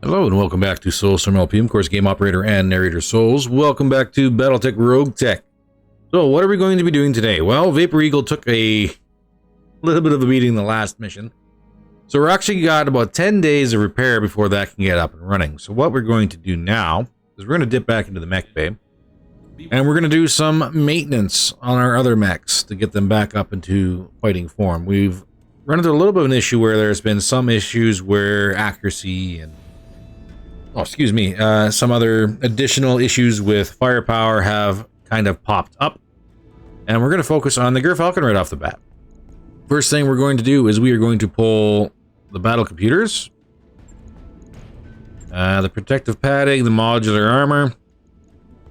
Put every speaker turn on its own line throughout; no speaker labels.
Hello and welcome back to Souls from LP, of course, game operator and narrator Souls. Welcome back to Battletech Roguetech. So, what are we going to be doing today? Well, Vapor Eagle took a little bit of a beating in the last mission. So we're actually got about 10 days of repair before that can get up and running. So what we're going to do now is we're going to dip back into the mech bay. And we're going to do some maintenance on our other mechs to get them back up into fighting form. We've run into a little bit of an issue where there's been some issues where accuracy and some other additional issues with firepower have kind of popped up. And we're going to focus on the Gerfalcon right off the bat. First thing we're going to do is we are going to pull the battle computers, the protective padding, the modular armor,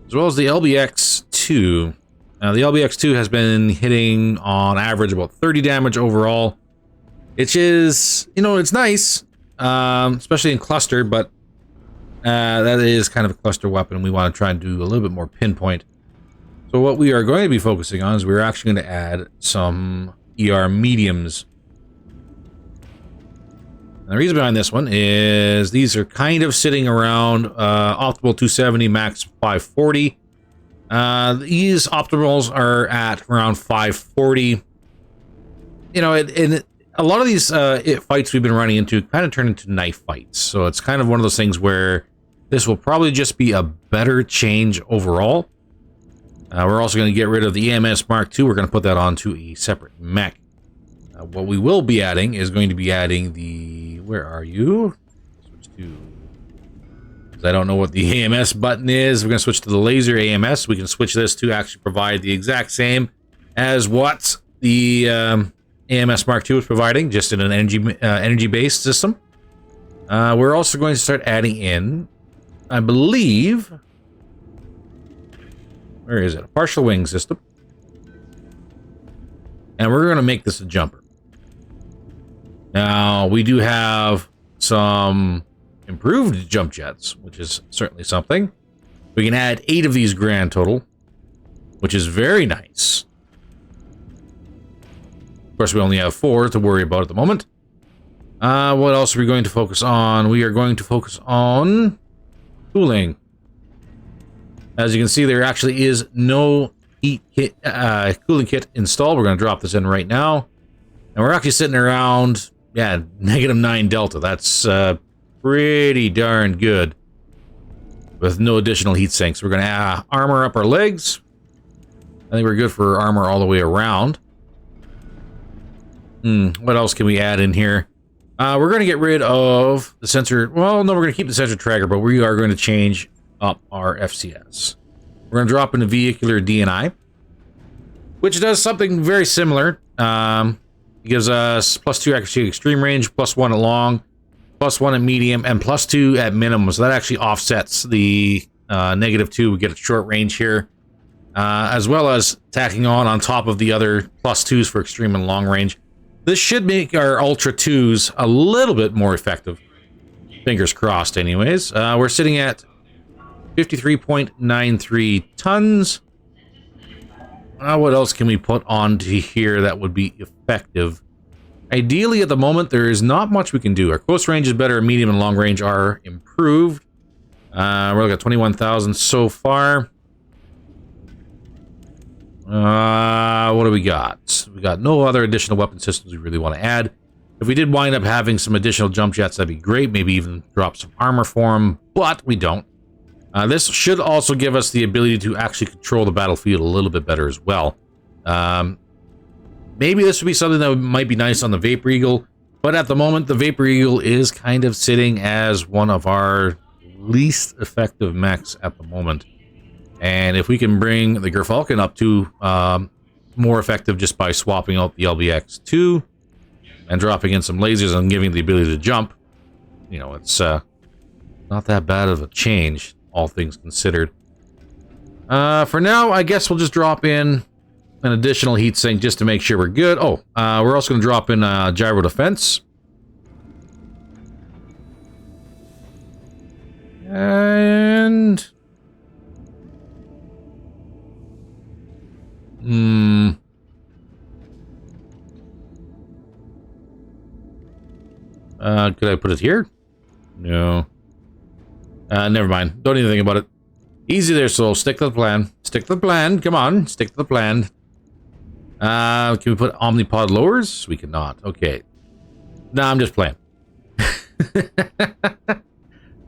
as well as the LBX-2. The LBX-2 has been hitting on average about 30 damage overall, which is, it's nice, especially in cluster, but that is kind of a cluster weapon. We want to try and do a little bit more pinpoint. So what we are going to be focusing on is we're actually going to add some ER mediums. And the reason behind this one is these are kind of sitting around optimal 270, max 540. These optimals are at around 540. In a lot of these fights we've been running into kind of turn into knife fights. So it's kind of one of those things where this will probably just be a better change overall. We're also going to get rid of the EMS Mark II. We're going to put that onto a separate mech. What we will be adding is going to be adding the... Where are you? Switch to... Because I don't know what the AMS button is. We're going to switch to the laser AMS. We can switch this to actually provide the exact same as what the AMS Mark II is providing, just in an energy-based system. We're also going to start adding in, I believe... Where is it? A partial wing system. And we're going to make this a jumper. Now, we do have some improved jump jets, which is certainly something. We can add 8 of these grand total, which is very nice. Of course, we only have 4 to worry about at the moment. What else are we going to focus on? We are going to focus on cooling. As you can see, there actually is no heat kit, cooling kit installed. We're going to drop this in right now. And we're actually sitting around, -9 delta. That's pretty darn good with no additional heat sinks. We're going to armor up our legs. I think we're good for armor all the way around. What else can we add in here? We're going to get rid of the sensor. Well, no, we're going to keep the sensor tracker, but we are going to change up our FCS. We're going to drop in a vehicular DNI, which does something very similar. It gives us +2 accuracy at extreme range, +1 at long, +1 at medium, and +2 at minimum. So that actually offsets the -2. We get a short range here, as well as tacking on top of the other +2s for extreme and long range. This should make our Ultra 2s a little bit more effective. Fingers crossed, anyways. We're sitting at 53.93 tons. What else can we put onto here that would be effective? Ideally, at the moment, there is not much we can do. Our close range is better, medium and long range are improved. We're looking at 21,000 so far. What do we got? We got no other additional weapon systems we really want to add. If we did wind up having some additional jump jets, that'd be great. Maybe even drop some armor for them, but we don't. This should also give us the ability to actually control the battlefield a little bit better as well. Maybe this would be something that might be nice on the Vapor Eagle, but at the moment, the Vapor Eagle is kind of sitting as one of our least effective mechs at the moment. And if we can bring the Gerfalcon up to more effective just by swapping out the LBX-2 and dropping in some lasers and giving the ability to jump, it's not that bad of a change, all things considered. For now, I guess we'll just drop in an additional heatsink just to make sure we're good. We're also going to drop in gyro defense. And... could I put it here? No. Never mind. Don't even think about it. Easy there, Soul. Stick to the plan. Stick to the plan. Come on. Stick to the plan. Can we put Omnipod lowers? We cannot. Okay. Nah, I'm just playing.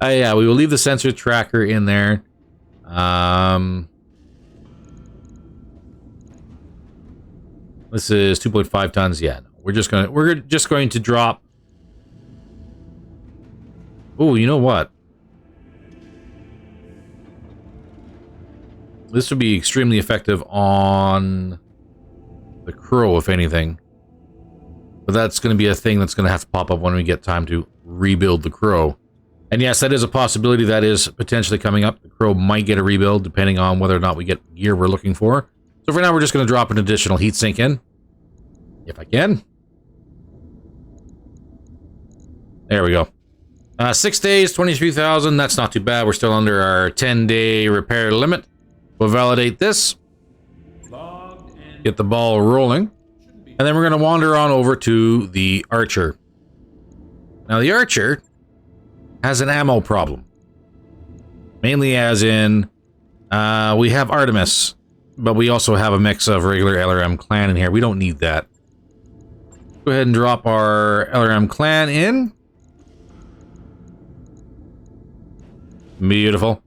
Yeah, we will leave the sensor tracker in there. This is 2.5 tons. Yeah, no, we're just going to drop. Oh, you know what? This would be extremely effective on the Crow, if anything. But that's going to be a thing that's going to have to pop up when we get time to rebuild the Crow. And yes, that is a possibility that is potentially coming up. The Crow might get a rebuild depending on whether or not we get gear we're looking for. So for now, we're just going to drop an additional heatsink in. If I can. There we go. 6 days, 23,000. That's not too bad. We're still under our 10-day repair limit. We'll validate this. Get the ball rolling. And then we're going to wander on over to the Archer. Now, the Archer has an ammo problem. Mainly as in, we have Artemis, but we also have a mix of regular LRM clan in here. We don't need that. Go ahead and drop our LRM clan in. Beautiful.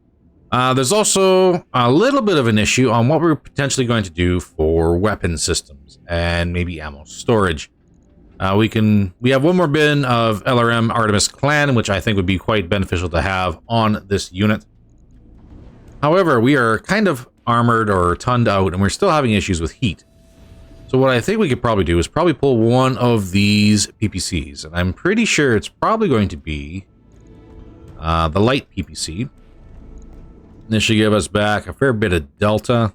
There's also a little bit of an issue on what we're potentially going to do for weapon systems and maybe ammo storage. We have one more bin of LRM Artemis Clan, which I think would be quite beneficial to have on this unit. However, we are kind of armored or tonned out, and we're still having issues with heat. So what I think we could probably do is probably pull one of these PPCs, and I'm pretty sure it's probably going to be the light PPC. This should give us back a fair bit of delta.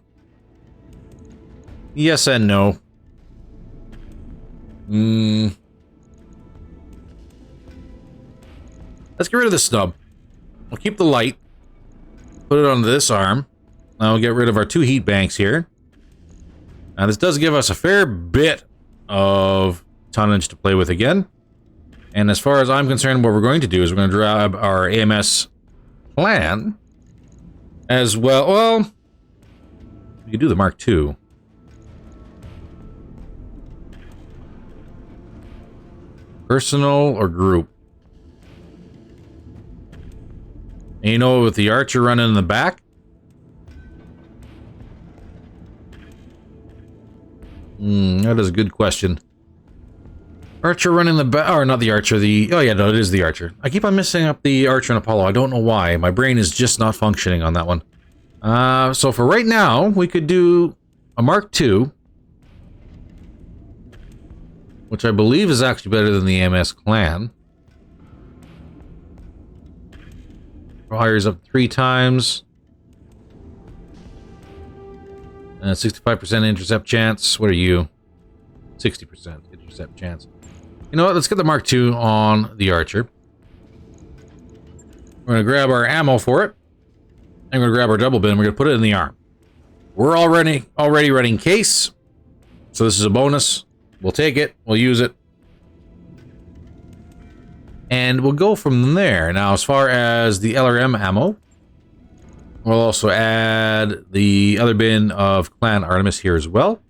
Yes and no. Let's get rid of the snub. We'll keep the light. Put it onto this arm. Now we'll get rid of our 2 heat banks here. Now this does give us a fair bit of tonnage to play with again. And as far as I'm concerned, what we're going to do is we're going to grab our AMS plan as well. Well, we could do the Mark II. Personal or group? And you know, with the Archer running in the back? That is a good question. Archer running the back, or not the Archer, oh yeah, no, it is the Archer. I keep on messing up the Archer and Apollo. I don't know why. My brain is just not functioning on that one. So for right now, we could do a Mark II, which I believe is actually better than the AMS Clan. Fires up 3 times. 65% intercept chance. What are you? 60% intercept chance. You know what? Let's get the Mark II on the Archer. We're going to grab our ammo for it. I'm going to grab our double bin. We're going to put it in the arm. We're already running case. So this is a bonus. We'll take it. We'll use it. And we'll go from there. Now, as far as the LRM ammo, we'll also add the other bin of Clan Artemis here as well.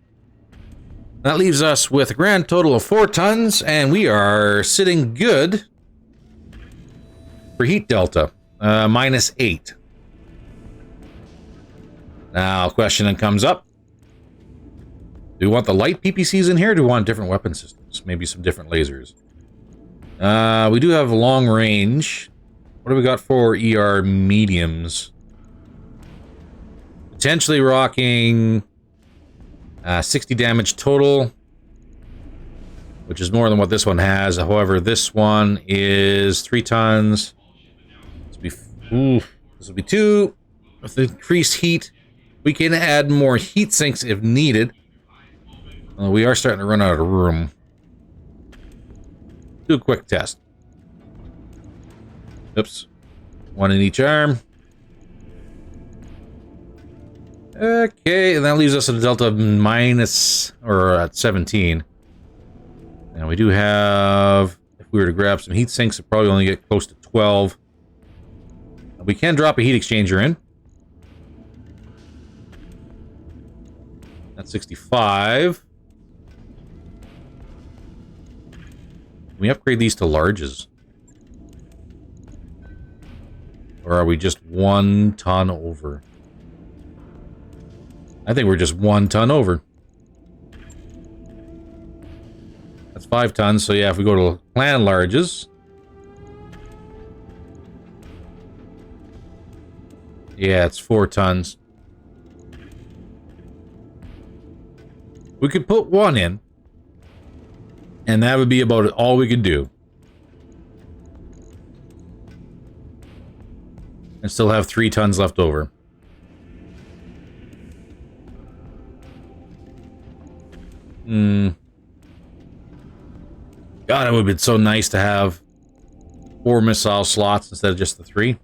That leaves us with a grand total of 4 tons, and we are sitting good for heat delta, -8. Now, question then comes up. Do we want the light PPCs in here, or do we want different weapon systems? Maybe some different lasers. We do have long range. What do we got for ER mediums? Potentially rocking 60 damage total, which is more than what this one has. However, this one is 3 tons. This will be 2. With increased heat, we can add more heat sinks if needed. We are starting to run out of room. Do a quick test. Oops. 1 in each arm. Okay, and that leaves us at a delta of at 17. And we do have, if we were to grab some heat sinks, it'd probably only get close to 12. We can drop a heat exchanger in. That's 65. Can we upgrade these to larges? Or are we just 1 ton over? I think we're just 1 ton over. That's 5 tons, so yeah, if we go to plan larges... Yeah, it's 4 tons. We could put 1 in. And that would be about all we could do. And still have 3 tons left over. God, it would have been so nice to have 4 missile slots instead of just the 3.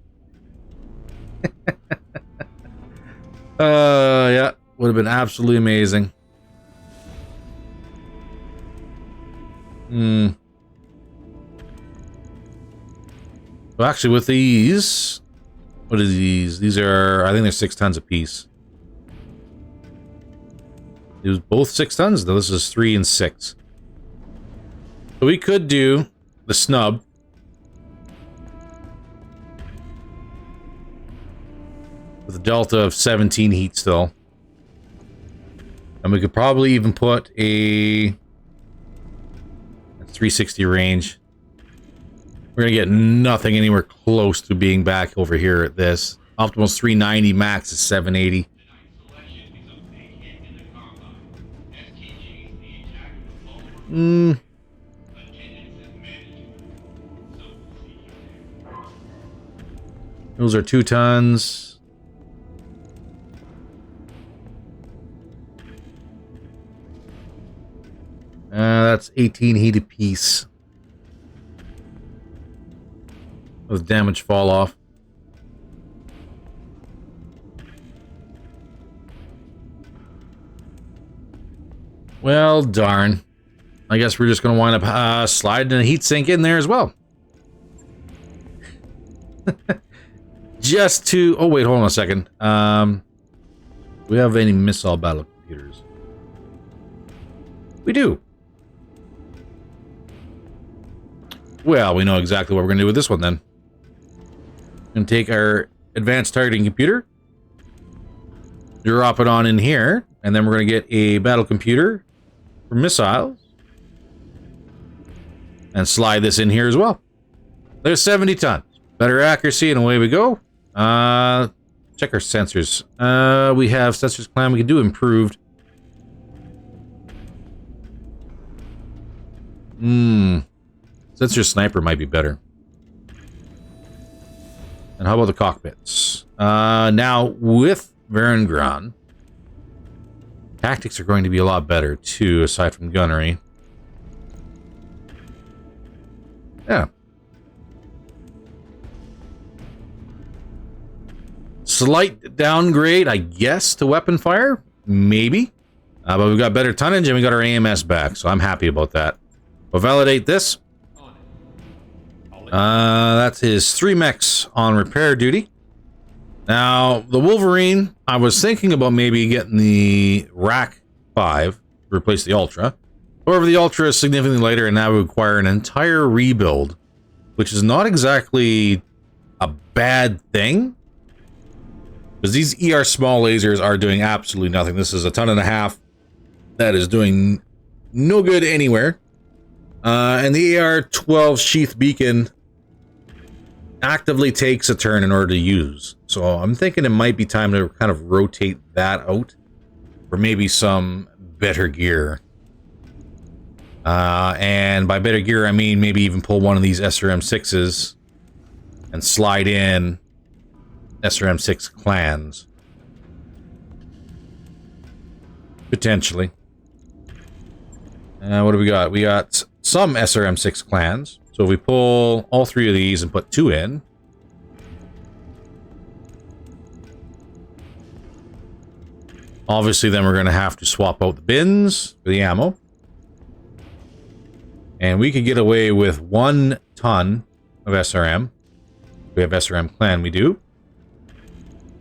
Yeah, would have been absolutely amazing. Well, actually, with these, what are these? These are, I think they're 6 tons apiece. It was both 6 tons, though. This is 3 and 6. So we could do the snub. With a delta of 17 heat still. And we could probably even put a 360 range. We're going to get nothing anywhere close to being back over here at this. Optimal's 390, max is 780. Those are 2 tons. That's 18 heat apiece. With damage fall off. Well, darn. I guess we're just going to wind up sliding a heat sink in there as well. Just to... Oh, wait, hold on a second. Do we have any missile battle computers? We do. Well, we know exactly what we're going to do with this one then. We're going to take our advanced targeting computer, drop it on in here, and then we're going to get a battle computer for missiles, and slide this in here as well. There's 70 tons. Better accuracy, and away we go. Check our sensors. We have sensors plan. We can do improved. Sensor sniper might be better. And how about the cockpits? Now, with Varengron, tactics are going to be a lot better, too, aside from gunnery. Yeah. Slight downgrade, I guess, to weapon fire? Maybe. But we've got better tonnage and we got our AMS back, so I'm happy about that. We'll validate this. That's his 3 mechs on repair duty. Now, the Wolverine, I was thinking about maybe getting the Rack 5 to replace the Ultra. However, the Ultra is significantly lighter and that would require an entire rebuild, which is not exactly a bad thing. Because these ER small lasers are doing absolutely nothing. This is a 1.5 tons that is doing no good anywhere. And the AR-12 sheath beacon actively takes a turn in order to use. So I'm thinking it might be time to kind of rotate that out for maybe some better gear. And by better gear, I mean maybe even pull one of these SRM-6s and slide in SRM-6 clans. Potentially. What do we got? We got some SRM-6 clans. So if we pull all 3 of these and put 2 in, obviously then we're going to have to swap out the bins for the ammo. And we could get away with 1 ton of SRM. We have SRM clan, we do.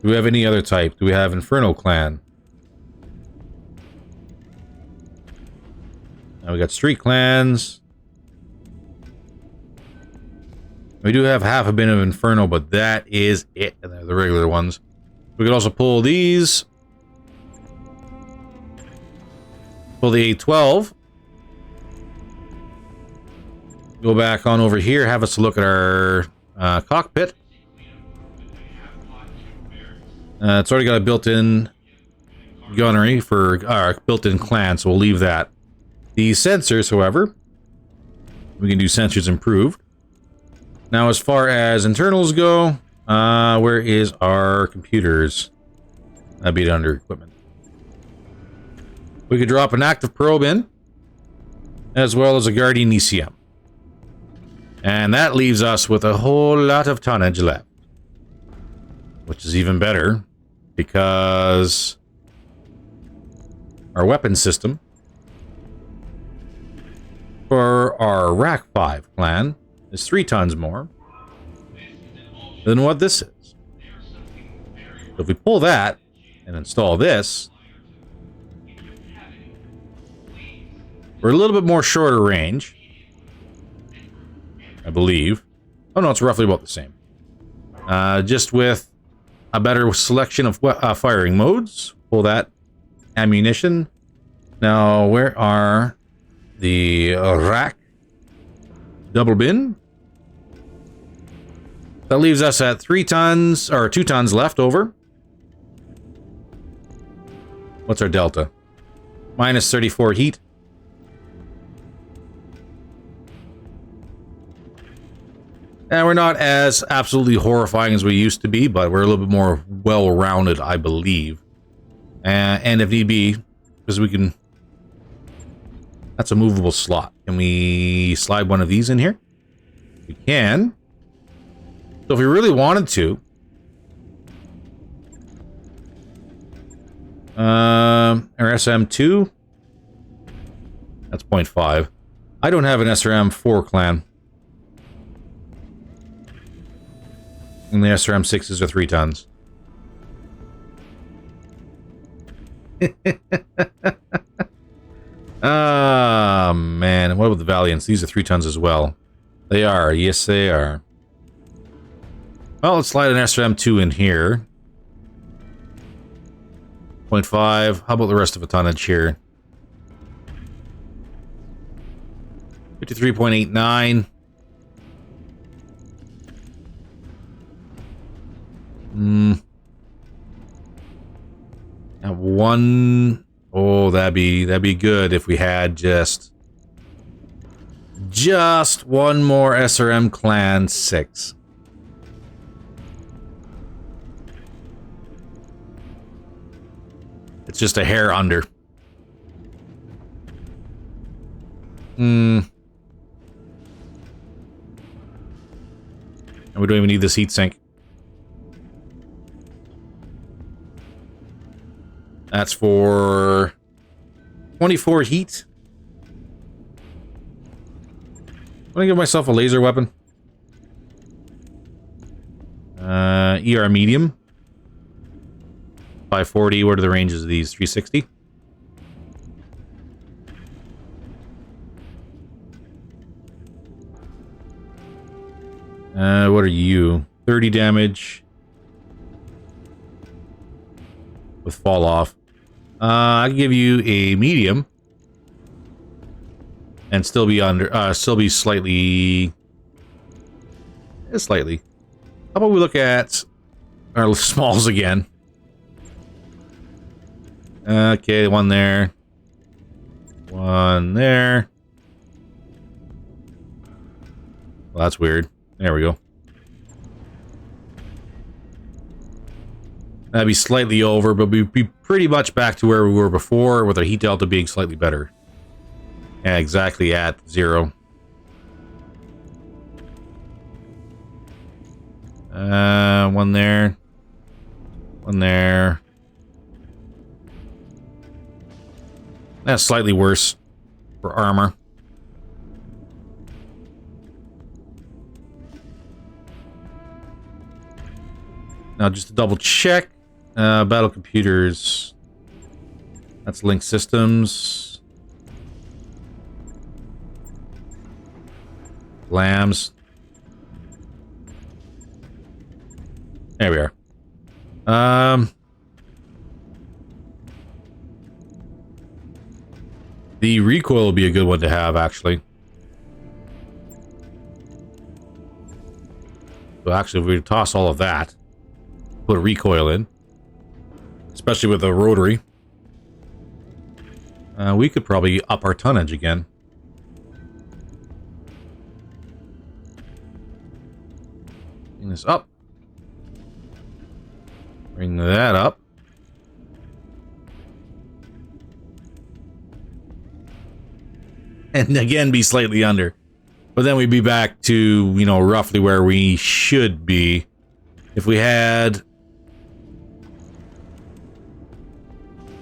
Do we have any other type? Do we have Inferno Clan? Now we got Street Clans. We do have half a bin of Inferno, but that is it. And they're the regular ones. We could also pull these. Pull the A12. Go back on over here. Have us look at our cockpit. It's already got a built-in gunnery for built-in clan, so we'll leave that. The sensors, however, we can do sensors improved. Now, as far as internals go, where is our computers? That'd be under equipment. We could drop an active probe in, as well as a Guardian ECM. And that leaves us with a whole lot of tonnage left. Which is even better, because our weapon system for our Rack 5 clan is 3 tons more than what this is. So if we pull that and install this, we're a little bit more shorter range, I believe. Oh no, it's roughly about the same. Just with a better selection of firing modes. Pull that ammunition. Now, where are the rack double bin? That leaves us at 3 tons, or 2 tons left over. What's our delta? Minus 34 heat. And we're not as absolutely horrifying as we used to be, but we're a little bit more well-rounded, I believe. And if need be, because we can... That's a movable slot. Can we slide one of these in here? We can. So if we really wanted to... our SM2... That's 0.5. I don't have an SRM4 clan. And the SRM6s are 3 tons. Ah, man. What about the Valiants? These are 3 tons as well. They are. Yes, they are. Well, let's slide an SRM2 in here. 0.5. How about the rest of a tonnage here? 53.89. At 1... Oh, that'd be good if we had just one more SRM Clan 6. It's just a hair under. And we don't even need this heatsink. That's for 24 heat. I'm gonna give myself a laser weapon. ER medium. 540. What are the ranges of these? 360. What are you? 30 damage. With fall off. I'll give you a medium. And still be under, still be slightly... Slightly. How about we look at our smalls again? Okay, one there. One there. Well, that's weird. There we go. That'd be slightly over, but we'd be pretty much back to where we were before, with our heat delta being slightly better. Yeah, exactly at 0. One there. One there. That's slightly worse for armor. Now, just to double check, battle computers. That's link systems. Lambs. There we are. The recoil will be a good one to have, actually. So actually, if we toss all of that, put a recoil in, especially with a rotary, we could probably up our tonnage again. Bring this up. Bring that up. And again, be slightly under. But then we'd be back to, you know, roughly where we should be. If we had...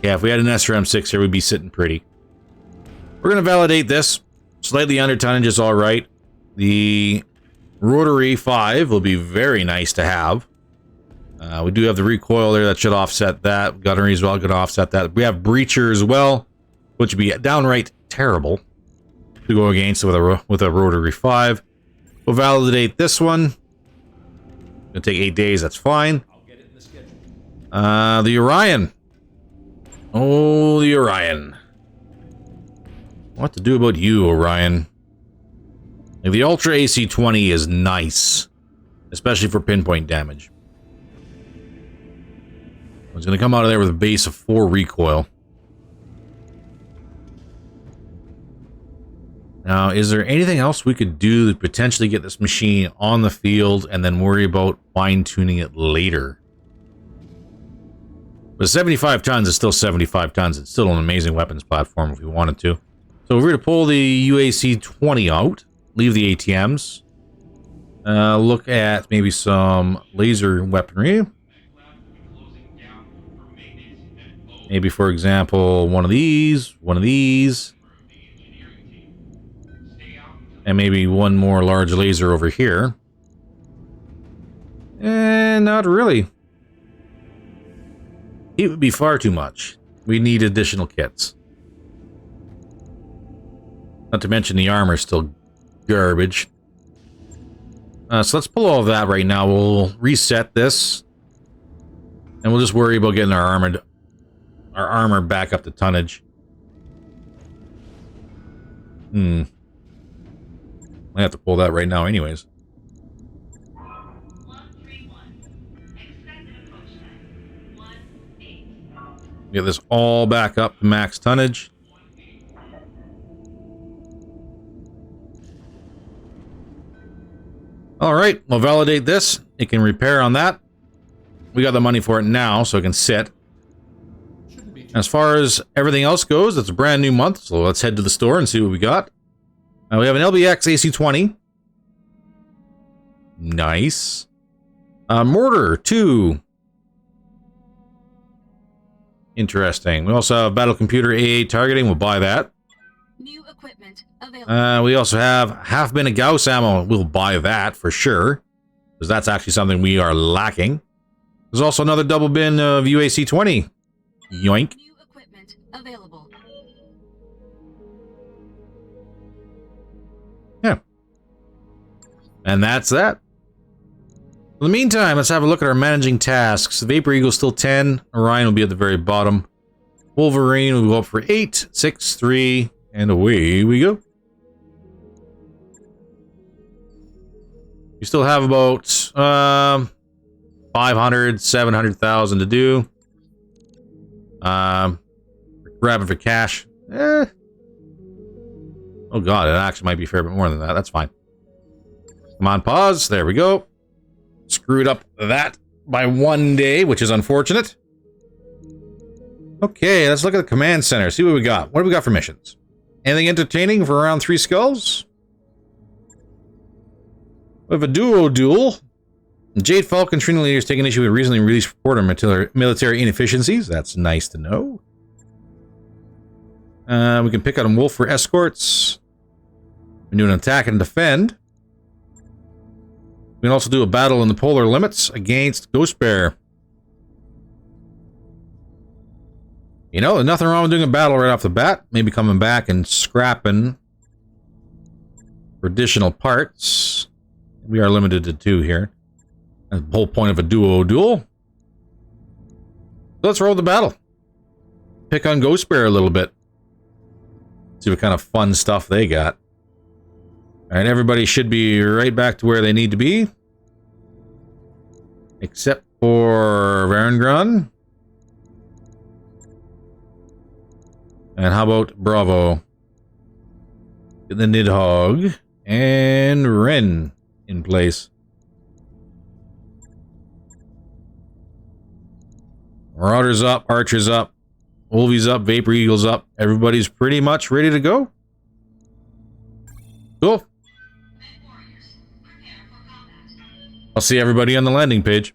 Yeah, if we had an SRM6 here, we'd be sitting pretty. We're going to validate this. Slightly under tonnage is alright. The rotary 5 will be very nice to have. We do have the recoil there that should offset that. Gunnery as well could offset that. We have breacher as well, which would be downright terrible to go against with a rotary 5. We'll validate this one. It'll take 8 days, that's fine. I'll get it in the schedule. The Orion. Oh, the Orion. What to do about you, Orion? Like, the Ultra AC-20 is nice, especially for pinpoint damage. It's going to come out of there with a base of 4 recoil. Now, is there anything else we could do to potentially get this machine on the field and then worry about fine-tuning it later? But 75 tons is still 75 tons. It's still an amazing weapons platform if we wanted to. So if we were to pull the UAC-20 out, leave the ATMs, look at maybe some laser weaponry. Maybe, for example, one of these, and maybe one more large laser over here. And not really. It would be far too much. We need additional kits. Not to mention the armor is still garbage. So let's pull all of that right now. We'll reset this. And we'll just worry about getting our armor back up to tonnage. I have to pull that right now anyways. Get this all back up to max tonnage. Alright, we'll validate this. It can repair on that. We got the money for it now, so it can sit. As far as everything else goes, it's a brand new month, so let's head to the store and see what we got. We have an LBX AC-20. Nice. Mortar 2. Interesting. We also have battle computer AA targeting. We'll buy that.
New equipment available.
We also have half bin of Gauss ammo. We'll buy that for sure, because that's actually something we are lacking. There's also another double bin of UAC-20. Yoink.
New equipment available.
Yeah. And that's that. In the meantime, let's have a look at our managing tasks. Vapor Eagle still 10. Orion will be at the very bottom. Wolverine will go up for 8, 6, 3, and away we go. We still have about 500, 700,000 to do. Grabbing for cash. Oh god, it actually might be a fair bit more than that. That's fine. Come on, pause. There we go. Screwed up that by 1 day, which is unfortunate. Okay, let's look at the command center. See what we got. What do we got for missions? Anything entertaining for around 3 skulls? We have a duel. Jade Falcon training leaders taking issue with recently released report on military inefficiencies. That's nice to know. We can pick out a wolf for escorts. We do an attack and defend. We can also do a battle in the polar limits against Ghost Bear. You know, there's nothing wrong with doing a battle right off the bat. Maybe coming back and scrapping for additional parts. We are limited to 2 here. That's the whole point of a duo-duel. So let's roll the battle. Pick on Ghost Bear a little bit. See what kind of fun stuff they got. Alright, everybody should be right back to where they need to be. Except for Varengron. And how about Bravo? Get the Nidhogg. And Ren in place. Marauders up, Archers up, Wolvies up, Vapor Eagles up. Everybody's pretty much ready to go. Cool. I'll see everybody on the landing page.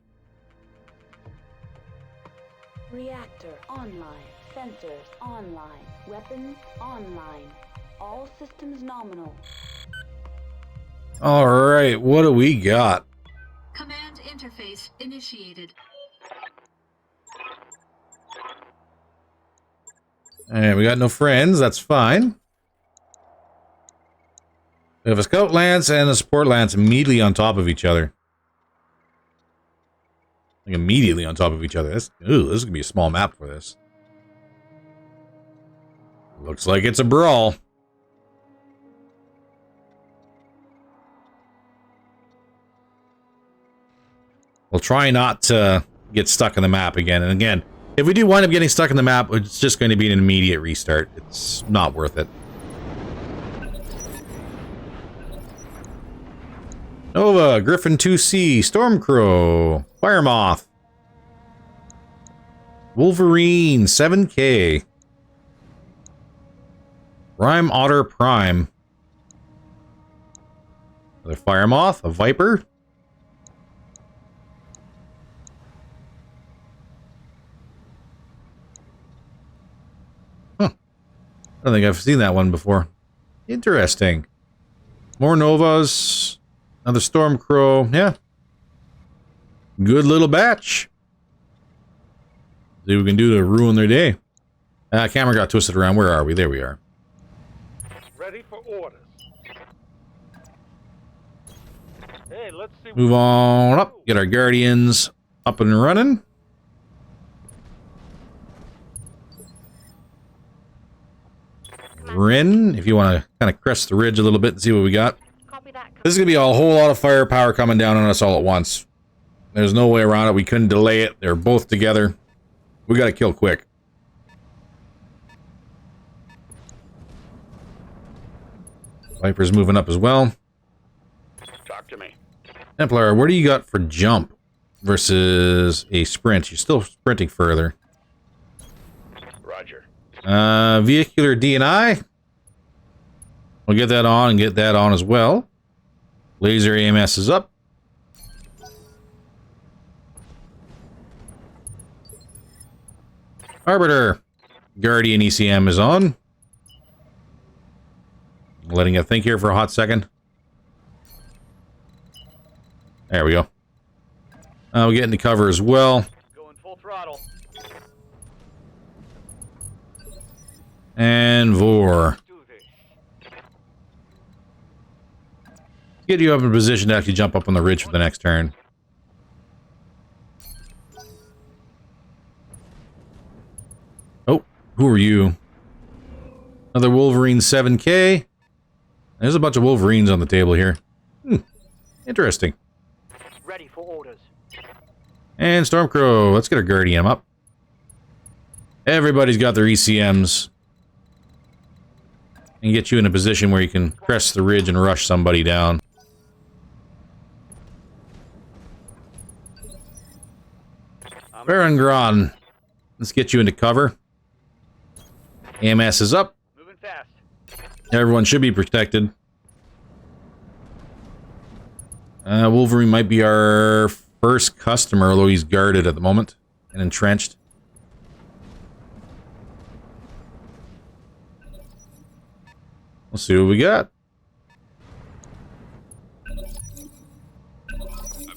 Reactor online. Sensors online. Weapons online. All systems nominal.
Alright, what do we got?
Command interface initiated.
Alright, we got no friends, that's fine. We have a scout lance and a support lance immediately on top of each other. Like immediately on top of each other. This is gonna be a small map for this. Looks like it's a brawl. We'll try not to get stuck in the map again. And again, if we do wind up getting stuck in the map, it's just going to be an immediate restart. It's not worth it. Nova, Griffin 2C, Stormcrow, Firemoth, Wolverine 7K, Rhyme Otter Prime, another Firemoth, a Viper. I don't think I've seen that one before. Interesting. More Novas. Another Stormcrow. Yeah. Good little batch. See what we can do to ruin their day. Camera got twisted around. Where are we? There we are.
Ready for orders. Hey, let's see.
Move on up. Get our Guardians up and running. Rin, if you want to kind of crest the ridge a little bit and see what we got. This is going to be a whole lot of firepower coming down on us all at once. There's no way around it. We couldn't delay it. They're both together. We got to kill quick. Viper's moving up as well.
Talk to me.
Templar, what do you got for jump versus a sprint? You're still sprinting further.
Roger.
Vehicular D&I. We'll get that on and get that on as well. Laser AMS is up. Arbiter. Guardian ECM is on. Letting it think here for a hot second. There we go. We'll get into cover as well.
Going full throttle.
And Vor. Get you up in position to actually jump up on the ridge for the next turn. Oh, who are you? Another Wolverine 7K. There's a bunch of Wolverines on the table here. Interesting.
Ready for orders.
And Stormcrow. Let's get our Guardian up. Everybody's got their ECMs. And get you in a position where you can crest the ridge and rush somebody down. Varengron. Let's get you into cover. AMS is up.
Moving fast.
Everyone should be protected. Wolverine might be our first customer, although he's guarded at the moment and entrenched. Let's see what we got.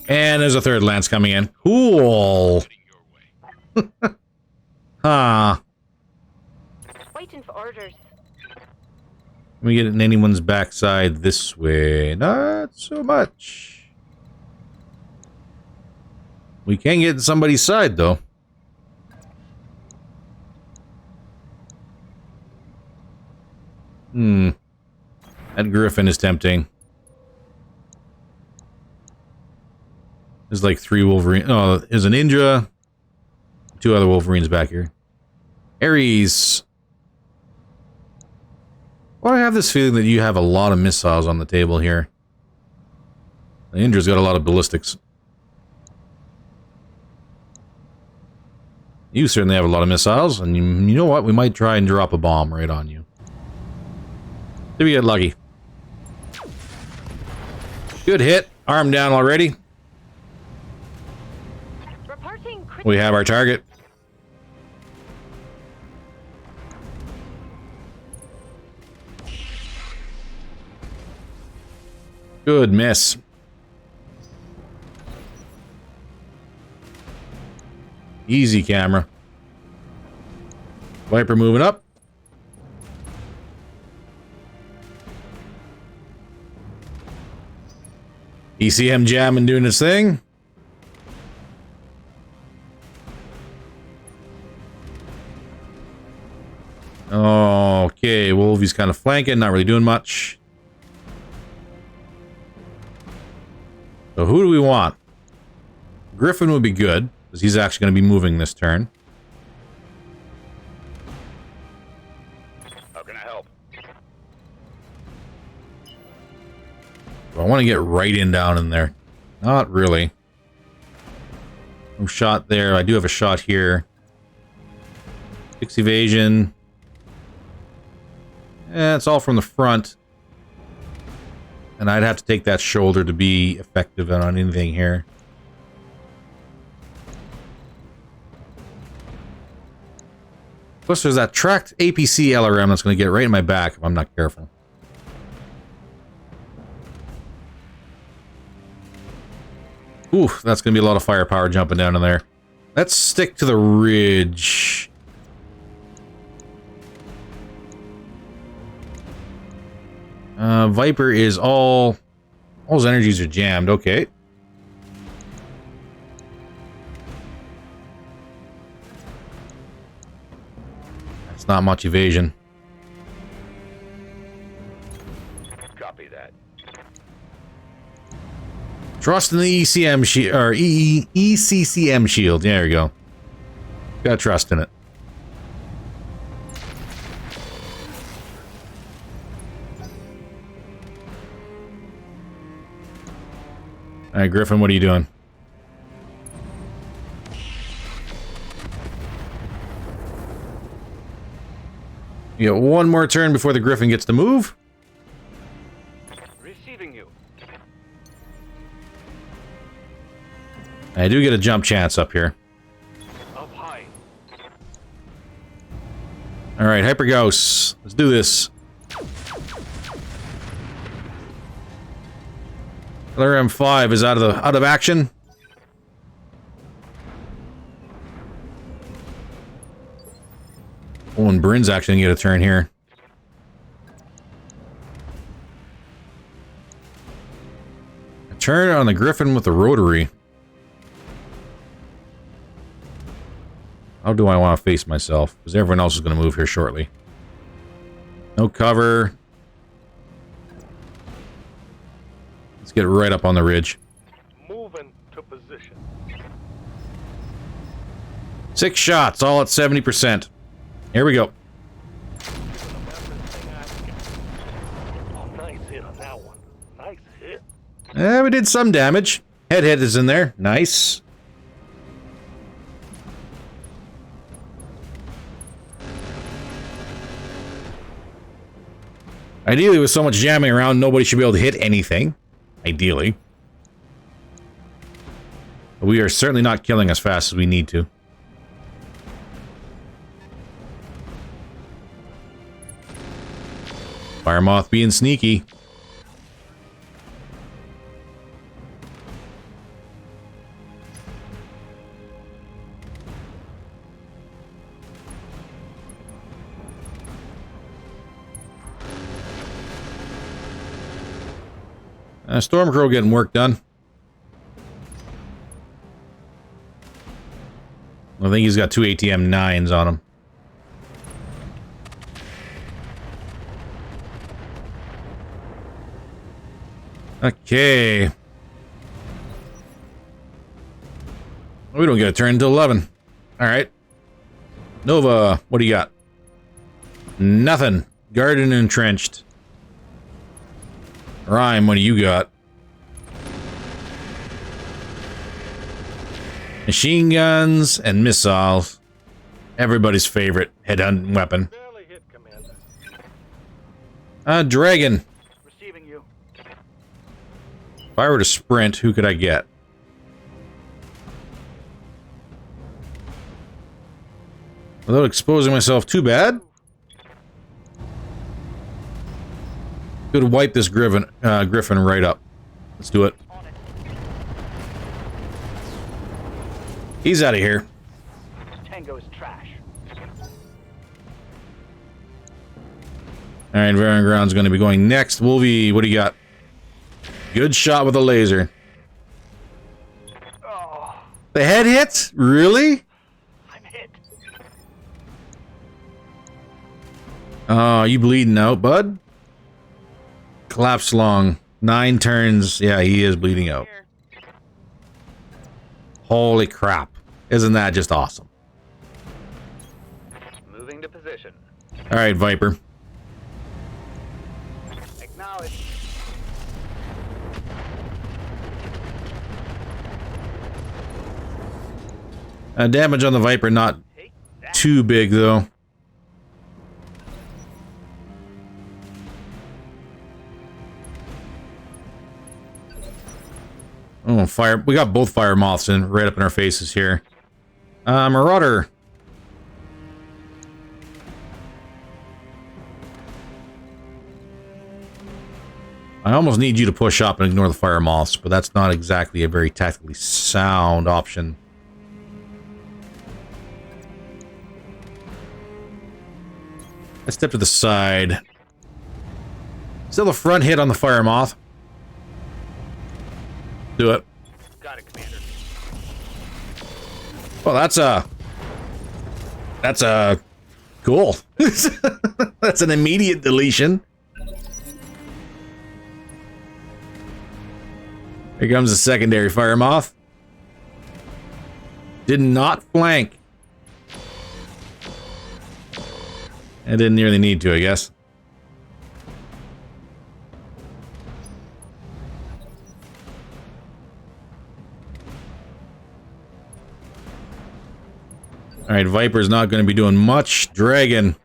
And there's a third lance coming in. Cool. Huh.
Waiting for orders.
Let me get it in anyone's backside this way. Not so much. We can get in somebody's side, though. That griffin is tempting. There's like 3 Wolverine. Oh, there's a ninja. 2 other Wolverines back here. Ares. Well, I have this feeling that you have a lot of missiles on the table here. The ninja's got a lot of ballistics. You certainly have a lot of missiles, and you know what? We might try and drop a bomb right on you. Did we get lucky? Good hit. Arm down already. We have our target. Good miss. Easy, camera. Viper moving up. ECM jamming, doing its thing. Okay, Wolvie's kind of flanking, not really doing much. So who do we want? Griffin would be good, because he's actually going to be moving this turn.
How can I help?
I want to get right in down in there. Not really. No shot there. I do have a shot here. 6 evasion. It's all from the front. And I'd have to take that shoulder to be effective on anything here. Plus there's that tracked APC LRM that's going to get right in my back if I'm not careful. Ooh, that's going to be a lot of firepower jumping down in there. Let's stick to the ridge. Viper is all his energies are jammed. Okay. That's not much evasion.
Copy that.
Trust in the ECM shield, or ECCM shield. There you go. Got trust in it. All right, Griffin, what are you doing? You got one more turn before the Griffin gets to move.
Receiving you.
I do get a jump chance up here.
Up high.
All right, Hyper Gauss. Let's do this. LRM-5 is out of action. Oh, and Bryn's actually gonna get a turn here. A turn on the Griffin with the rotary. How do I want to face myself? Because everyone else is going to move here shortly. No cover. Let's get right up on the ridge.
Moving to position.
6 shots, all at 70%. Here we go.
Oh, nice hit on that one. Nice hit.
We did some damage. Head is in there. Nice. Ideally, with so much jamming around, nobody should be able to hit anything. Ideally. But we are certainly not killing as fast as we need to. Fire Moth being sneaky. Stormcrow getting work done. I think he's got 2 ATM 9s on him. Okay. We don't get a turn until 11. Alright. Nova, what do you got? Nothing. Garden entrenched. Rhyme, what do you got? Machine guns and missiles. Everybody's favorite headhunting weapon.
Barely hit, Commander.
Dragon.
Receiving you.
If I were to sprint, who could I get? Without exposing myself too bad? Could wipe this Griffin right up. Let's do it.
On it.
He's out of here.
Tango is trash.
Alright, Varian Ground's going to be going next. Wolvie, what do you got? Good shot with a laser.
Oh,
The head hits? Really?
I'm hit.
Oh, you bleeding out, bud? Collapse long. 9 turns. Yeah, he is bleeding out.
Here.
Holy crap. Isn't that just awesome?
Moving to position.
Alright, Viper.
Acknowledge.
Damage on the Viper, not
Take that.
too big, though. Oh, fire. We got both fire moths in right up in our faces here. Marauder. I almost need you to push up and ignore the fire moths, but that's not exactly a very tactically sound option. Let's step to the side. Still a front hit on the fire moth. Do it.
Got it, Commander.
Well, that's a cool. That's an immediate deletion. Here comes the secondary fire moth. Did not flank. I didn't nearly need to, I guess. Alright, Viper's not going to be doing much. Dragon.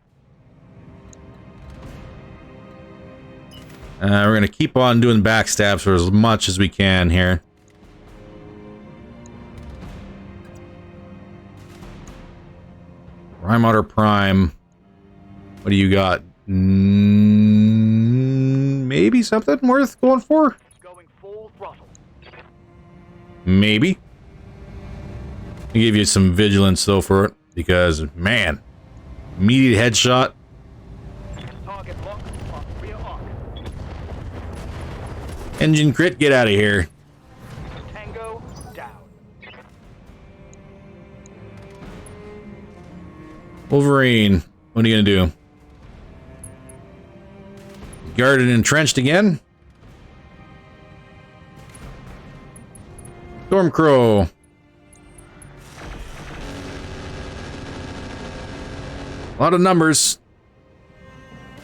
We're going to keep on doing backstabs for as much as we can here. Prime Otter Prime. What do you got? Maybe something worth going for?
Going full throttle.
Maybe. I'll give you some vigilance though for it, because man, immediate headshot.
Target lock on rear arc.
Engine crit, get out of here.
Tango down.
Wolverine, what are you gonna do? Guarded entrenched again? Stormcrow. A lot of numbers.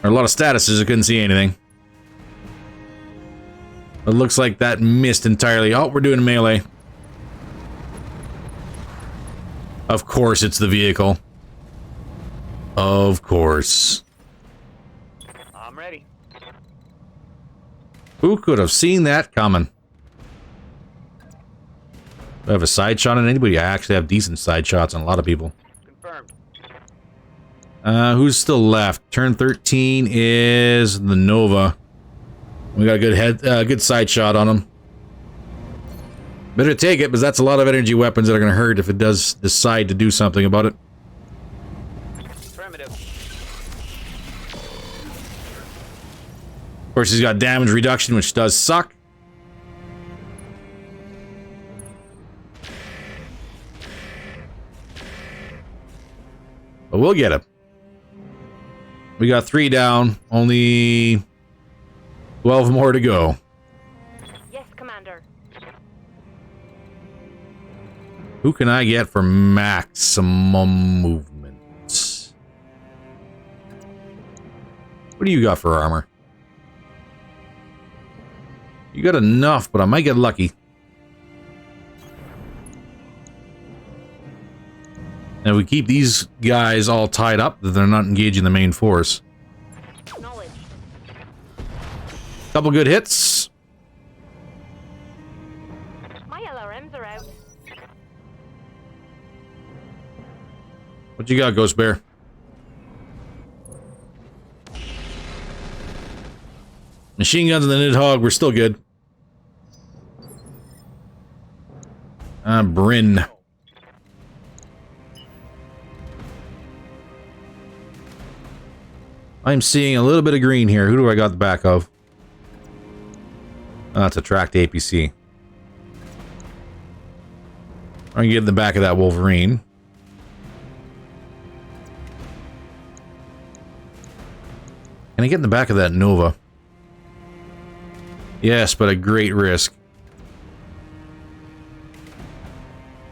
Or a lot of statuses, I couldn't see anything. It looks like that missed entirely. Oh, we're doing melee. Of course it's the vehicle. Of course.
I'm ready.
Who could have seen that coming? Do I have a side shot on anybody? I actually have decent side shots on a lot of people.
Confirmed.
Who's still left? Turn 13 is the Nova. We got a good side shot on him. Better take it, because that's a lot of energy weapons that are going to hurt if it does decide to do something about it.
Affirmative.
Of course, he's got damage reduction, which does suck. But we'll get him. We got 3 down. Only 12 more to go.
Yes, Commander.
Who can I get for maximum movement? What do you got for armor? You got enough, but I might get lucky. And if we keep these guys all tied up, they're not engaging the main force.
Acknowledged.
Couple good hits.
My LRMs are out.
What you got, Ghost Bear? Machine guns and the Nidhogg, we're still good. Bryn. I'm seeing a little bit of green here. Who do I got the back of? Oh, it's a tracked APC. I'm gonna get in the back of that Wolverine. Can I get in the back of that Nova? Yes, but a great risk.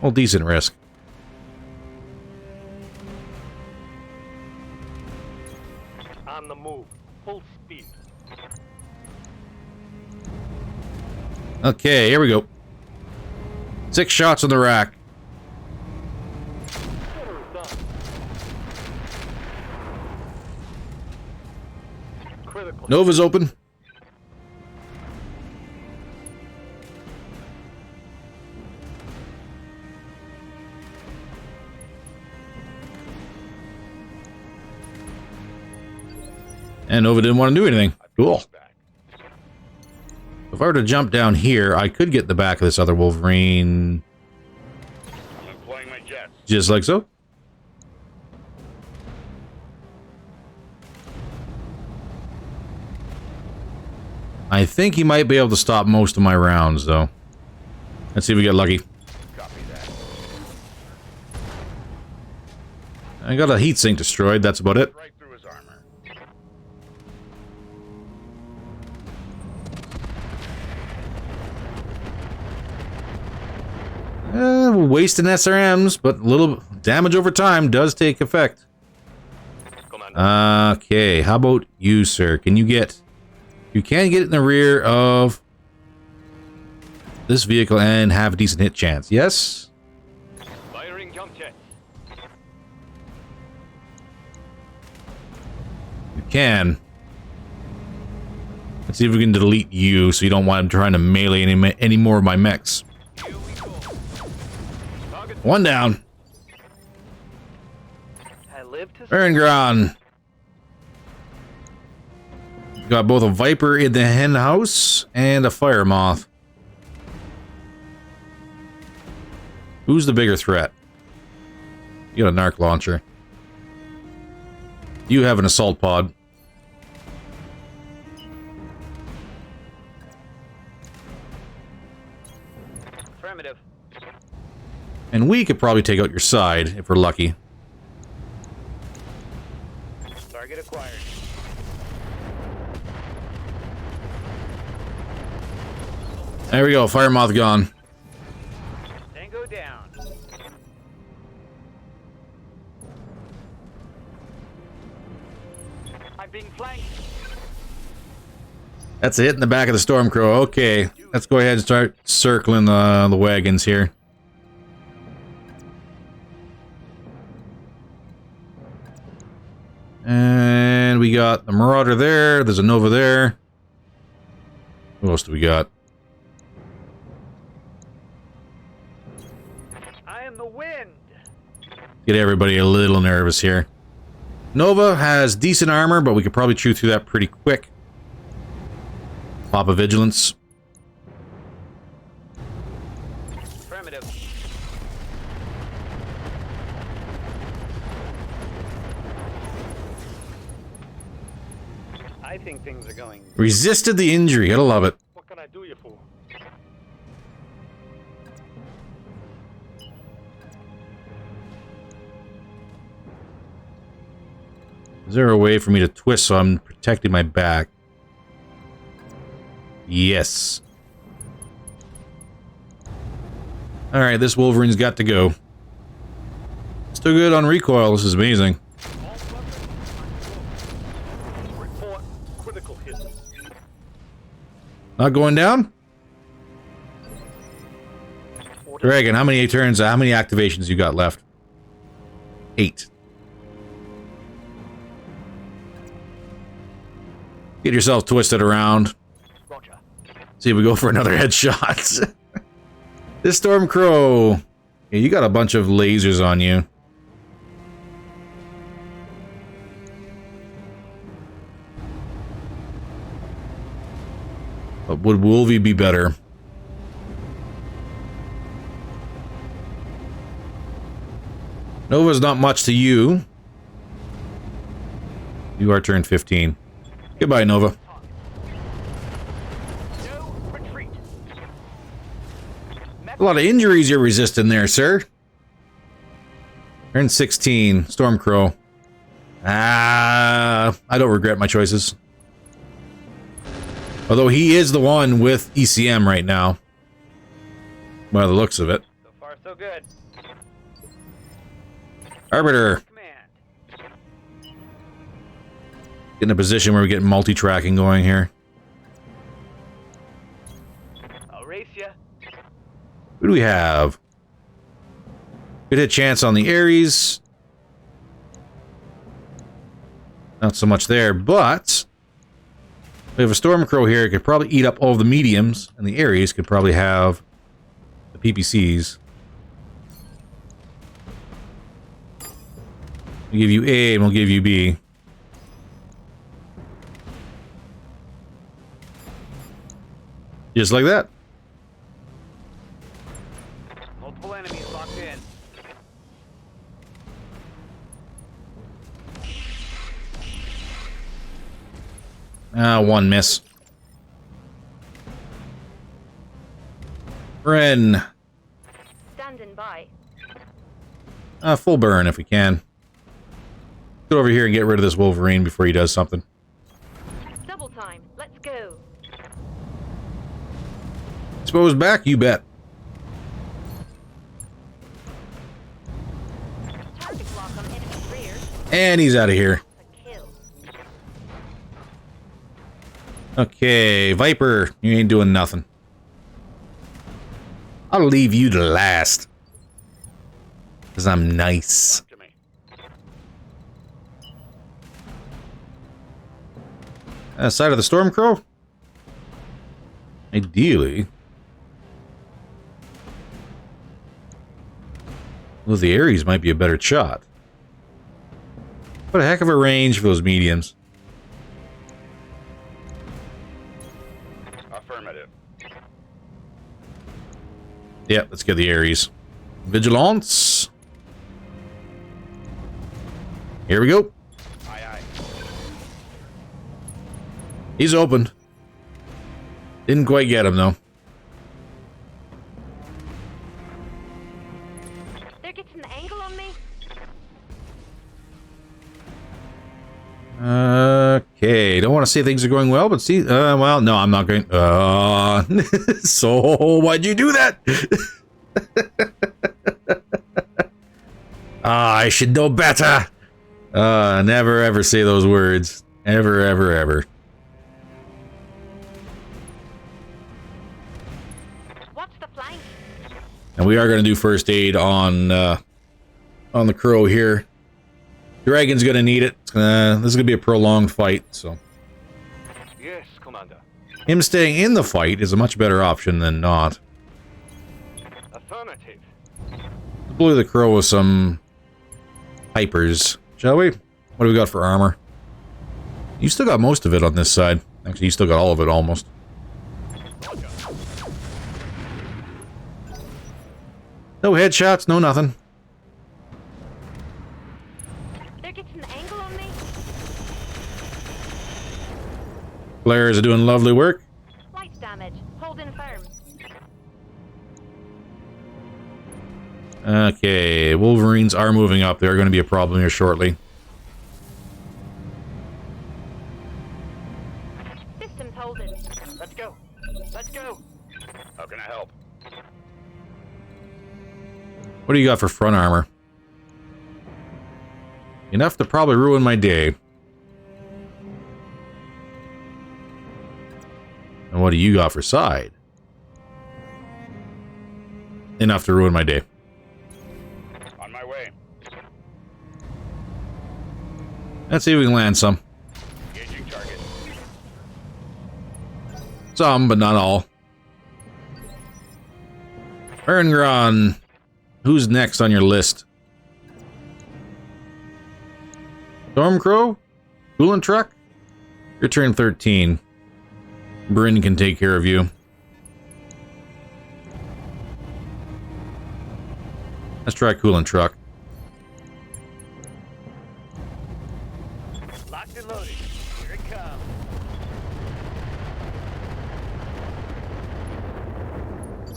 Well, decent risk.
On the move. Full speed.
Okay, here we go. 6 shots on the rack.
Done. Critical.
Nova's open. And Nova didn't want to do anything. Cool. If I were to jump down here, I could get the back of this other Wolverine.
Deploying my jets.
Just like so. I think he might be able to stop most of my rounds, though. Let's see if we get lucky.
Copy that.
I got a heatsink destroyed, that's about it.
Right through his armor.
Wasting SRMs, but a little damage over time does take effect.
Commander.
Okay, how about you, sir? Can you get... You can get in the rear of this vehicle and have a decent hit chance, yes?
Firing jump jet.
You can. Let's see if we can delete you so you don't want him trying to melee any more of my mechs.
Here we go. Target.
1 down.
I live to
Erngron. Got both a Viper in the hen house and a Fire Moth. Who's the bigger threat? You got a Narc launcher. You have an assault pod.
affirmative.
And we could probably take out your side if we're lucky.
Target acquired.
There we go, Fire Moth gone.
Tango down. I'm being flanked.
That's a hit in the back of the Stormcrow. Okay, let's go ahead and start circling the wagons here. And we got the Marauder there. There's a Nova there. Who else do we got?
I am the wind.
Get everybody a little nervous here. Nova has decent armor, but we could probably chew through that pretty quick. Pop a Vigilance.
Affirmative. I think things are going.
Resisted the injury. Gotta love it.
What can I do you for?
Is there a way for me to twist so I'm protecting my back? Yes. Alright, this Wolverine's got to go. Still good on recoil. This is amazing.
Report critical hit.
Not going down? Dragon, how many turns, how many activations you got left? 8. Get yourself twisted around.
Roger.
See if we go for another headshot. This Stormcrow. Yeah, you got a bunch of lasers on you. But would Wolvie be better? Nova's not much to you. You are turned 15. Goodbye, Nova.
No retreat.
A lot of injuries you're resisting there, sir. Turn 16. Stormcrow. I don't regret my choices. Although he is the one with ECM right now. By the looks of it.
So far, so good.
Arbiter.
Command.
Get in a position where we get multi-tracking going here.
I'll race ya.
Who do we have? Good hit chance on the Ares. Not so much there, but we have a Stormcrow here. It could probably eat up all the mediums, and the Ares could probably have the PPCs. We'll give you A, and we'll give you B. Just like that.
Multiple enemies locked in.
One miss. Ren.
Standing by.
Full burn if we can. Get over here and get rid of this Wolverine before he does something.
Double time. Let's go.
Suppose back, you bet.
Target lock on enemy rear.
And he's out of here.
A kill.
Okay, Viper, you ain't doing nothing. I'll leave you to last. Because I'm nice.
To me.
Side of the Stormcrow? Ideally. Well, the Ares might be a better shot. What a heck of a range for those mediums.
Affirmative.
Yep, let's get the Ares. Vigilance. Here we go.
Aye, aye.
He's opened. Didn't quite get him, though.
They're getting the angle on me.
Okay, don't want to say things are going well, but see, well, no, I'm not going. So why'd you do that? I should know better. Never ever say those words. Ever, ever, ever.
What's the flank?
And we are going to do first aid on the Crow here. Dragon's going to need it. This is going to be a prolonged fight, so.
Yes, Commander.
Him staying in the fight is a much better option than not.
Affirmative.
Let's blow the Crow with some Hypers, shall we? What do we got for armor? You still got most of it on this side. Actually, you still got all of it almost.
Roger.
No headshots, no nothing.
They're getting the angle on me.
Flares are doing lovely work.
Light damage. Holding firm.
Okay, Wolverines are moving up. They're going to be a problem here shortly. What do you got for front armor? Enough to probably ruin my day. And what do you got for side? Enough to ruin my day.
On my way.
Let's see if we can land some.
Engaging target.
Some, but not all. Erngron, who's next on your list? Stormcrow? Coolant truck? Your turn 13. Bryn can take care of you. Let's try coolant truck.
Locked and loaded. Here it comes.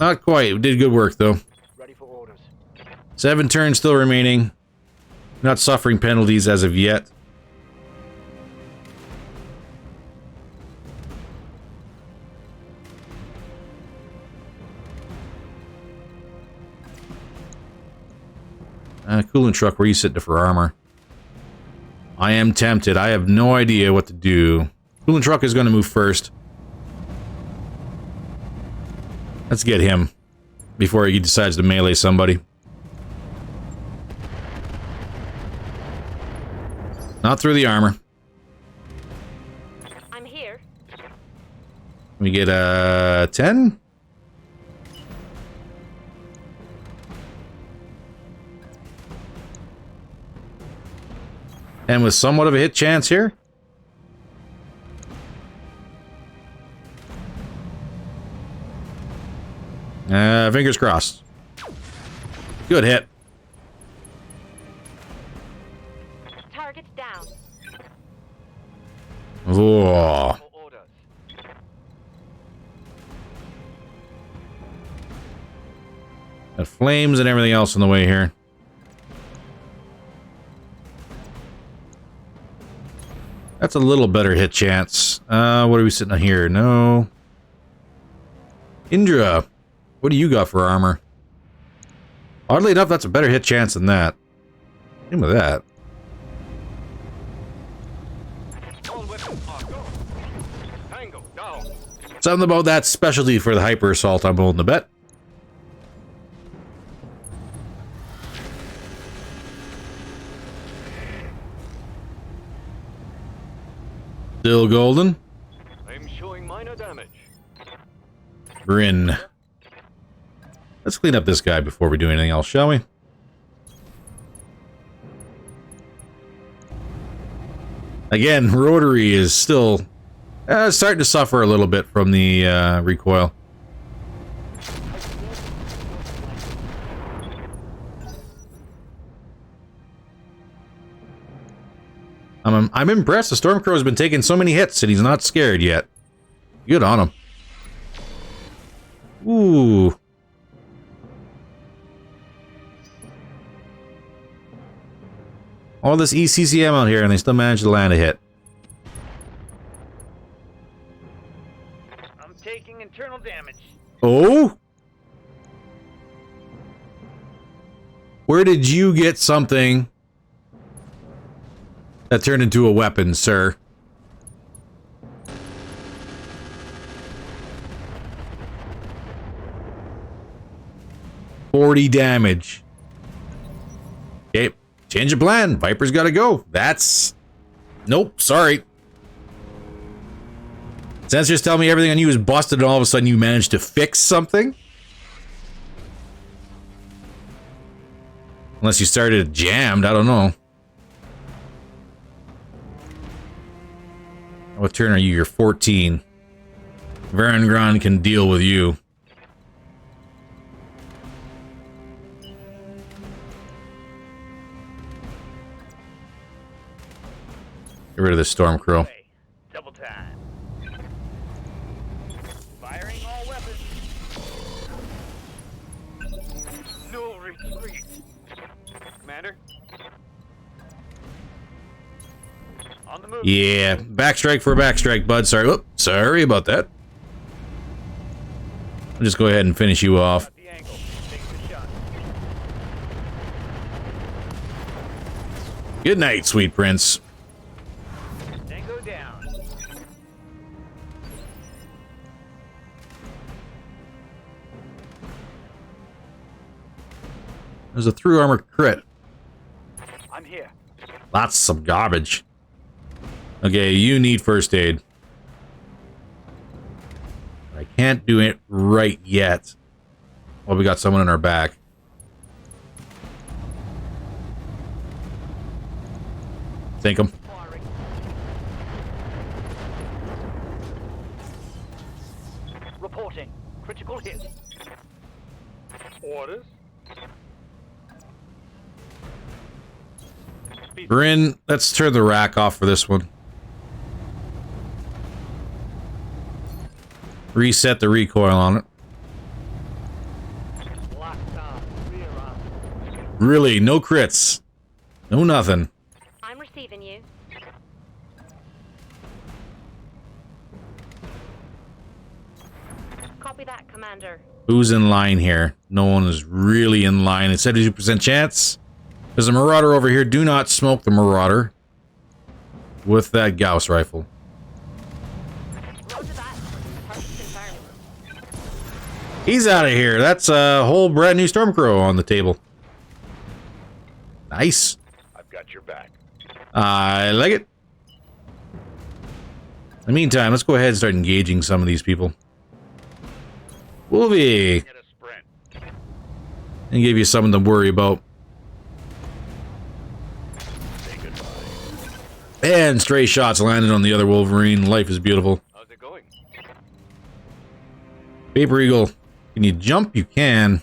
Not quite. We did good work, though.
Ready for orders.
7 turns still remaining. Not suffering penalties as of yet. Coolant truck, where are you sitting for armor? I am tempted. I have no idea what to do. Coolant truck is going to move first. Let's get him before he decides to melee somebody. Not through the armor.
I'm here.
We get a 10? And with somewhat of a hit chance here. Fingers crossed. Good hit.
Target's down.
Oh.
Orders.
Got flames and everything else in the way here. That's a little better hit chance. What are we sitting on here? No. Indra, what do you got for armor? Oddly enough, that's a better hit chance than that. Name of that.
All weapons are go. Tango, down.
Something about that specialty for the hyper assault, I'm willing to bet. Still golden.
I'm showing minor damage.
Bryn. Let's clean up this guy before we do anything else, shall we? Again, rotary is still starting to suffer a little bit from the recoil. I'm impressed. The Stormcrow has been taking so many hits and he's not scared yet. Good on him. Ooh. All this ECCM out here and they still managed to land a hit.
I'm taking internal damage.
Oh? Where did you get something that turned into a weapon, sir? $40 damage. Okay, change of plan. Viper's got to go. That's... Nope, sorry. Sensors tell me everything on you is busted and all of a sudden you managed to fix something? Unless you started jammed, I don't know. What turn are you? You're 14. Varangron can deal with you. Get rid of this Stormcrow.
Hey, double time. Firing all weapons. No retreat. Commander. On the move.
Yeah, backstrike for a backstrike, bud. Sorry, whoop, sorry about that. I'll just go ahead and finish you off.
Got the angle. Take the shot.
Good night, sweet prince.
Tango down.
There's a through armor crit.
I'm here.
That's some garbage. Okay, you need first aid. I can't do it right yet. Well, we got someone in our back. Sink him.
Firing. Reporting. Critical hit.
Orders?
Bryn, let's turn the rack off for this one. Reset the recoil on it.
Locked on. Rear arm.
Really, no crits. No nothing.
I'm receiving you. Copy that, Commander.
Who's in line here? No one is really in line. It's 72% chance. There's a Marauder over here. Do not smoke the Marauder with that Gauss rifle.
Roger that. Target confirmed.
He's out of here. That's a whole brand new Stormcrow on the table. Nice.
I've got your back.
I like it. In the meantime, let's go ahead and start engaging some of these people. Wolvie,
Get a sprint.
and give you something to worry about.
Say goodbye.
And stray shots landed on the other Wolverine. Life is beautiful.
How's it going?
Paper Eagle, can you jump? You can.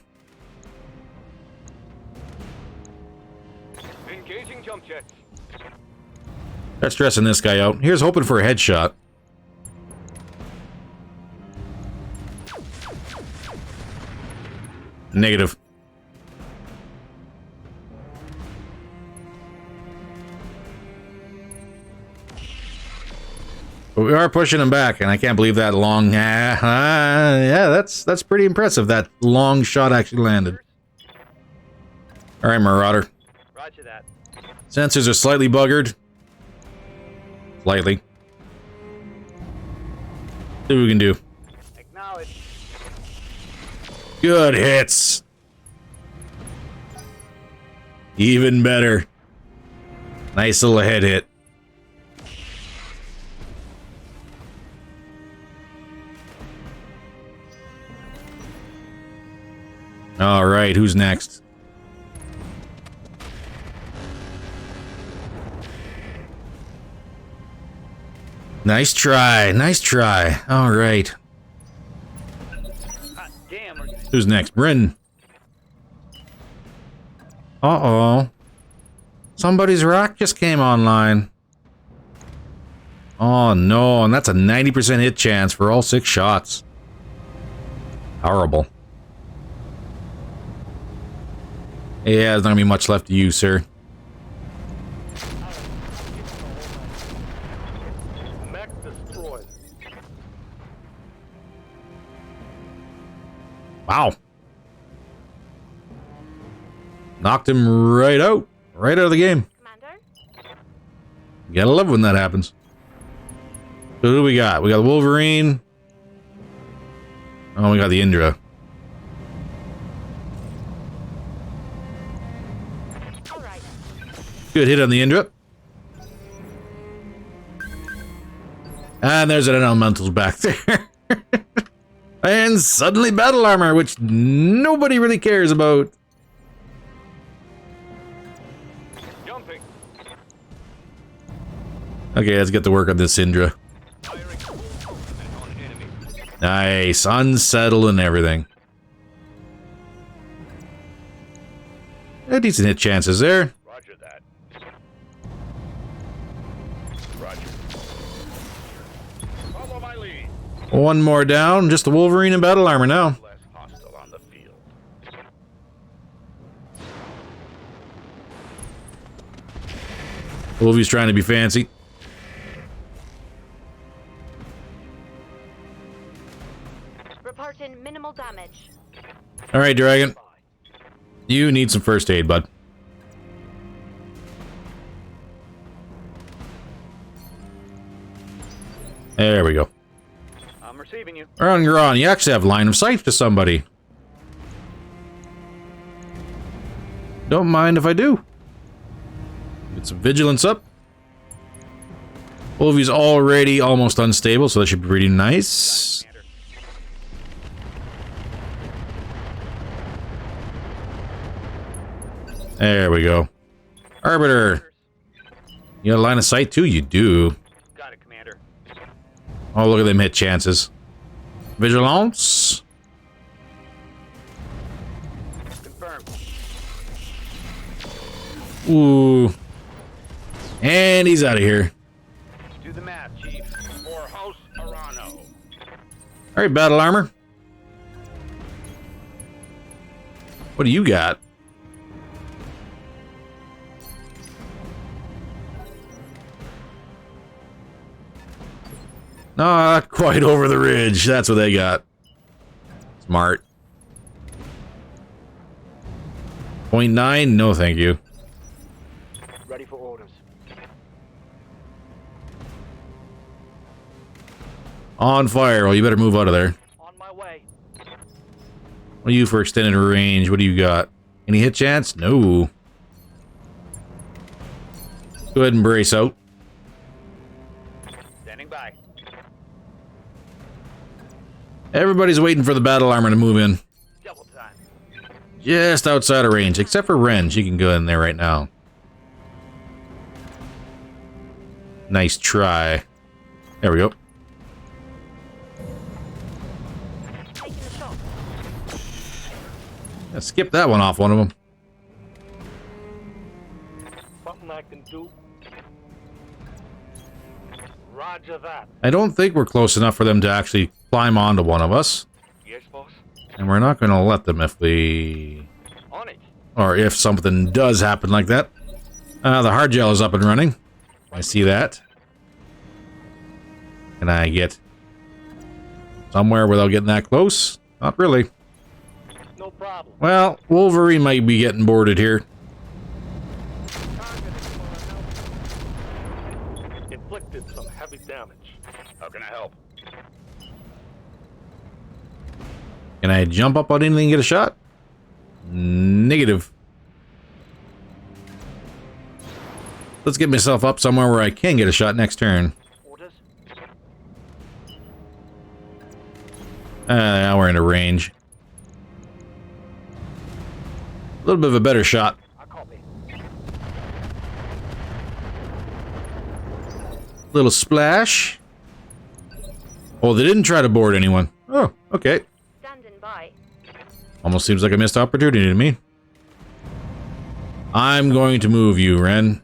Engaging jump jets.
Start stressing this guy out. Here's hoping for a headshot. Negative. But we are pushing him back, and I can't believe that long. Yeah, that's pretty impressive. That long shot actually landed. All right, Marauder.
Roger that.
Sensors are slightly buggered. Slightly. See what we can do.
Acknowledge.
Good hits. Even better. Nice little head hit. All right, who's next? Nice try. Nice try. All right.
Hot damn.
Who's next? Bryn. Uh-oh. Somebody's rock just came online. Oh, no. And that's a 90% hit chance for all 6 shots. Horrible. Yeah, there's not going to be much left to you, sir.
Mech destroyed.
Wow. Knocked him right out. Right out of the game.
Commander?
You gotta love when that happens. So who do we got? We got Wolverine. Oh, we got the Indra.
All right.
Good hit on the Indra. And there's an elemental's back there. And suddenly battle armor, which nobody really cares about.
Jumping.
Okay, let's get to work on this Indra.
Firing full complement on enemy.
Nice, unsettled and everything. Decent hit chances there.
Roger that. Roger. Follow my lead.
One more down, just the Wolverine and battle armor now.
Less hostile on the field.
Wolvie's trying to be fancy.
Reporting minimal damage.
All right, Dragon. You need some first aid, bud. There we go.
I'm receiving you.
Ron, you actually have line of sight to somebody. Don't mind if I do. Get some vigilance up. Wolvie's already almost unstable, so that should be pretty nice. There we go. Arbiter. You got a line of sight too? You do.
Got it, Commander.
Oh, look at them hit chances. Vigilance.
Confirmed.
Ooh. And he's out of here.
Do the math, Chief. For House Arano.
Alright, battle armor. What do you got? Not quite over the ridge. That's what they got. Smart. 0.9? No, thank you.
Ready for orders.
On fire. Well, you better move out of there.
On my way.
What are you for extended range? What do you got? Any hit chance? No. Go ahead and brace out.
Standing by.
Everybody's waiting for the battle armor to move in.
Double time.
Just outside of range, except for Ren. She can go in there right now. Nice try. There we go.
Taking the shot.
Yeah, skip that one off one of them.
Something I can do. Roger that.
I don't think we're close enough for them to actually climb onto one of us.
Yes, boss.
And we're not going to let them if we...
On it.
Or if something does happen like that. The hard gel is up and running. I see that. Can I get somewhere without getting that close? Not really.
No problem.
Well, Wolverine might be getting boarded here.
Inflicted some heavy damage.
How can I help?
Can I jump up on anything and get a shot? Negative. Let's get myself up somewhere where I can get a shot next turn.
Orders.
Now we're into range. A little bit of a better shot.
I copy.
Little splash. Oh, they didn't try to board anyone. Oh, okay.
Standing by.
Almost seems like a missed opportunity to me. I'm going to move you, Ren.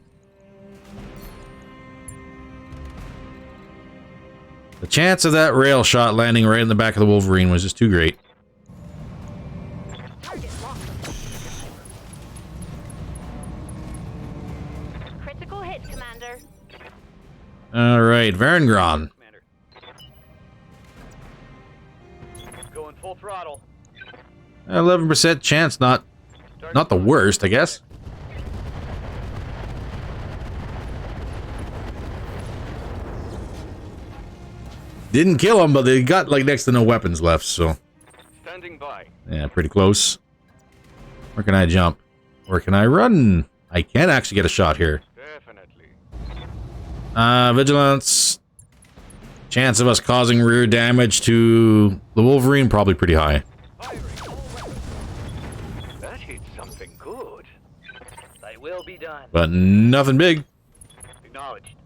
The chance of that rail shot landing right in the back of the Wolverine was just too great.
Target locked. Critical hit, Commander.
Alright, Varengron.
Commander. Going full throttle.
11% chance, not the worst, I guess. Didn't kill him, but they got like next to no weapons left, so
Standing by.
yeah, pretty close. Where can I jump? Where can I run? I can actually get a shot here.
Definitely.
Vigilance. Chance of us causing rear damage to the Wolverine, probably pretty high.
Firing all weapons. That hit something good. They will be done.
But nothing big.
Acknowledged.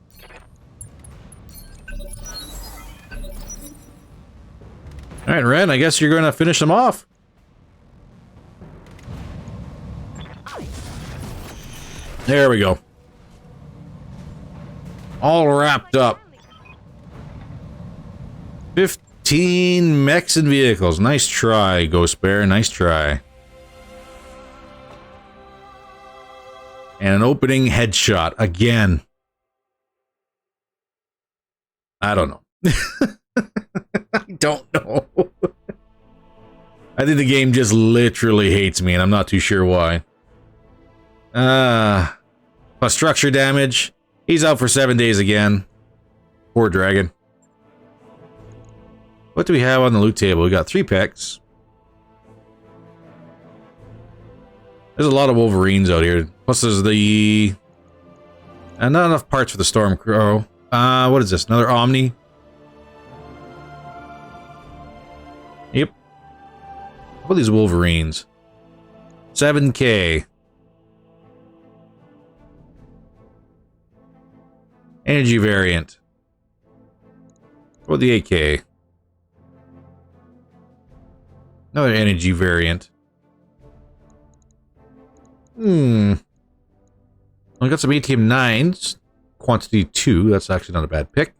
Alright, Ren, I guess you're going to finish them off. There we go. All wrapped up. 15 mechs and vehicles. Nice try, Ghost Bear. Nice try. And an opening headshot again. I don't know. I don't know. I think the game just literally hates me, and I'm not too sure why. Plus structure damage. He's out for 7 days again. Poor dragon. What do we have on the loot table? We got 3 picks. There's a lot of Wolverines out here. Plus there's the... And not enough parts for the Stormcrow. What is this? Another Omni? Yep. How about these Wolverines? 7K. Energy variant. What about the 8K? Another energy variant. I got some ATM 9s. Quantity 2. That's actually not a bad pick.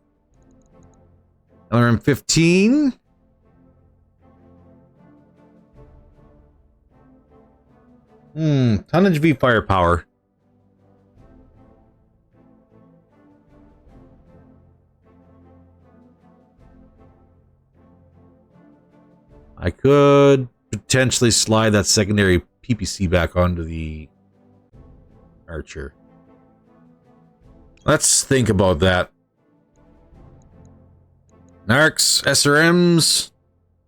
LRM 15. Tonnage V firepower. I could potentially slide that secondary PPC back onto the Archer. Let's think about that. Narcs, SRMs,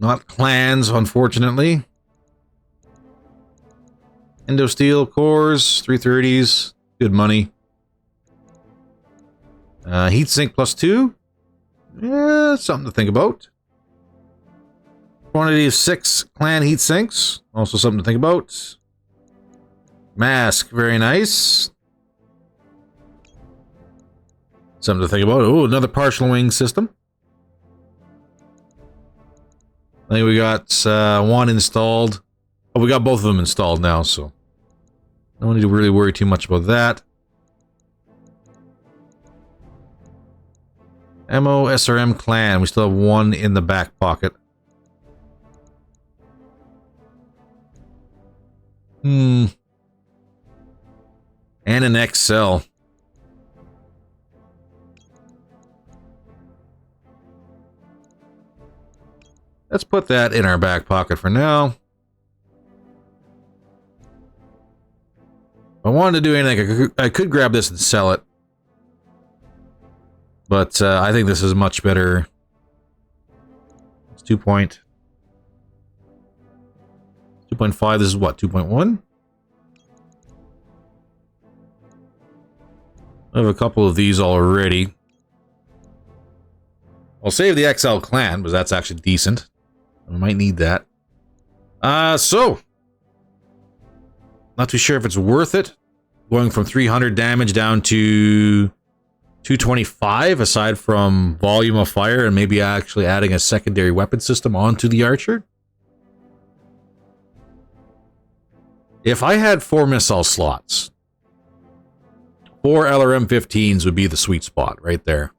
not clans, unfortunately. Endo Steel cores, 330s, good money. Heatsink +2. Yeah, something to think about. Quantity of 6 clan heatsinks, also something to think about. Mask, very nice. Something to think about. Oh, another partial wing system. I think we got one installed. Oh, we got both of them installed now, so don't need to really worry too much about that. Ammo SRM clan. We still have one in the back pocket. And an XL. Let's put that in our back pocket for now. If I wanted to do anything, I could grab this and sell it. But I think this is much better. It's 2.5, this is what, 2.1? I have a couple of these already. I'll save the XL clan, because that's actually decent. We might need that. So. Not too sure if it's worth it. Going from 300 damage down to 225, aside from volume of fire, and maybe actually adding a secondary weapon system onto the Archer. If I had 4 missile slots, 4 LRM-15s would be the sweet spot right there.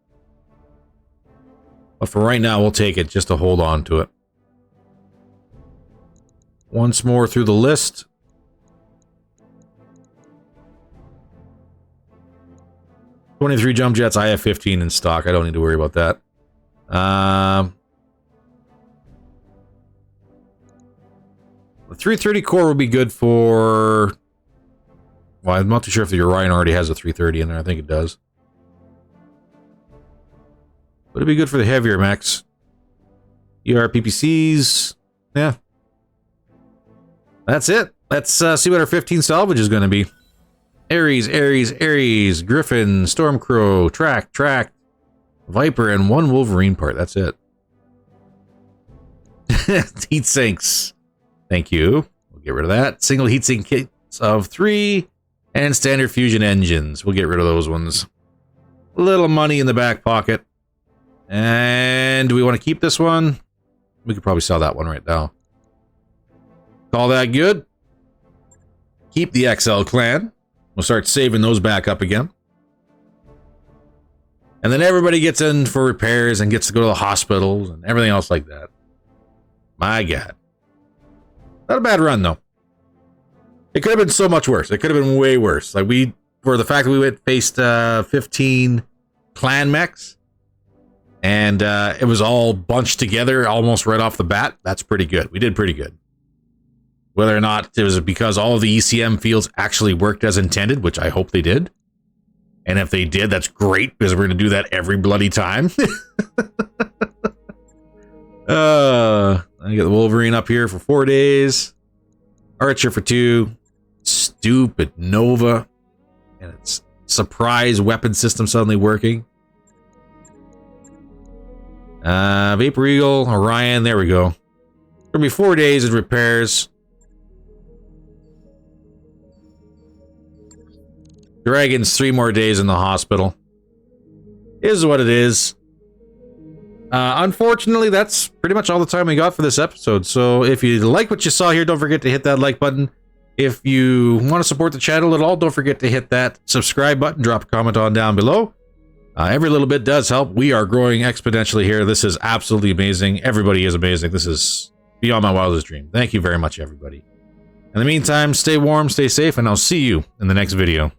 But for right now, we'll take it just to hold on to it. Once more through the list. "23 jump jets, I have 15 in stock. I don't need to worry about that. The 330 core would be good for... Well, I'm not too sure if the Orion already has a 330 in there. I think it does. Would it be good for the heavier mechs? ER PPCs. Yeah. That's it. Let's see what our 15 salvage is going to be. Ares, Ares, Ares, Griffin, Stormcrow, Track, Viper, and 1 Wolverine part. That's it. Heat sinks. Thank you. We'll get rid of that. Single heatsink kits of 3, and standard fusion engines. We'll get rid of those ones. A little money in the back pocket. And do we want to keep this one? We could probably sell that one right now. Call that good. Keep the XL clan. We'll start saving those back up again. And then everybody gets in for repairs and gets to go to the hospitals and everything else like that. My God. Not a bad run, though. It could have been so much worse. It could have been way worse. Like, for the fact that we faced 15 clan mechs, and it was all bunched together almost right off the bat, that's pretty good. We did pretty good. Whether or not it was because all of the ECM fields actually worked as intended, which I hope they did. And if they did, that's great, because we're going to do that every bloody time. I got the Wolverine up here for 4 days. Archer for 2. Stupid Nova. And its surprise weapon system suddenly working. Vapor Eagle, Orion, there we go. Gonna be 4 days of repairs. Dragon's 3 more days in the hospital. Is what it is. Unfortunately, that's pretty much all the time we got for this episode. So if you like what you saw here, don't forget to hit that like button. If you want to support the channel at all, don't forget to hit that subscribe button. Drop a comment on down below. Every little bit does help. We are growing exponentially here. This is absolutely amazing. Everybody is amazing. This is beyond my wildest dream. Thank you very much, everybody. In the meantime, stay warm, stay safe, and I'll see you in the next video.